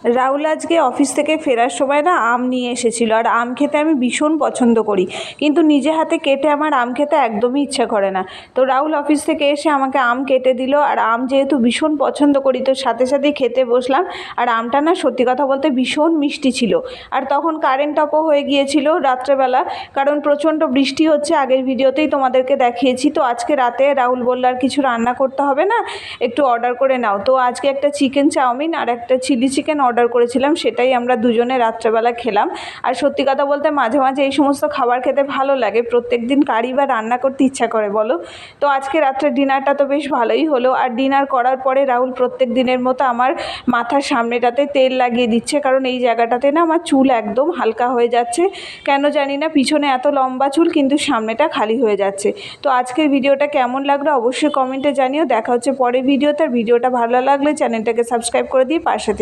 রাহুল আজকে অফিস থেকে ফেরার সময় না আম নিয়ে এসেছিলো, আর আম খেতে আমি ভীষণ পছন্দ করি, কিন্তু নিজে হাতে কেটে আমার আম খেতে একদমই ইচ্ছা করে না। তো রাহুল অফিস থেকে এসে আমাকে আম কেটে দিল, আর আম যেহেতু ভীষণ পছন্দ করি তো সাথে সাথেই খেতে বসলাম। আর আমটা না সত্যি কথা বলতে ভীষণ মিষ্টি ছিল। আর তখন কারেন্ট অফও হয়ে গিয়েছিল রাত্রেবেলা, কারণ প্রচণ্ড বৃষ্টি হচ্ছে, আগের ভিডিওতেই তোমাদেরকে দেখিয়েছি। তো আজকে রাতে রাহুল বলল আর কিছু রান্না করতে হবে না, একটু অর্ডার করে নাও। তো আজকে একটা চিকেন চাউমিন আর একটা চিলি চিকেন অর্ডার করেছিলাম, সেটাই আমরা দুজনে রাত্রেবেলা খেলাম। আর সত্যি কথা বলতে মাঝে মাঝে এই সমস্ত খাবার খেতে ভালো লাগে, প্রত্যেক দিন কারি বা রান্না করতে ইচ্ছা করে বলো। তো আজকে রাত্রে ডিনারটা তো বেশ ভালোই হলো। আর ডিনার করার পরে রাহুল প্রত্যেক দিনের মতো আমার মাথার সামনেটাতে তেল লাগিয়ে দিচ্ছে, কারণ এই জায়গাটাতে না আমার চুল একদম হালকা হয়ে যাচ্ছে, কেন জানি না। পিছনে এত লম্বা চুল কিন্তু সামনেটা খালি হয়ে যাচ্ছে। তো আজকের ভিডিওটা কেমন লাগলো অবশ্যই কমেন্টে জানিও। দেখা হচ্ছে পরের ভিডিওতে। ভিডিওটা ভালো লাগলে চ্যানেলটাকে সাবস্ক্রাইব করে দিয়ে পাশে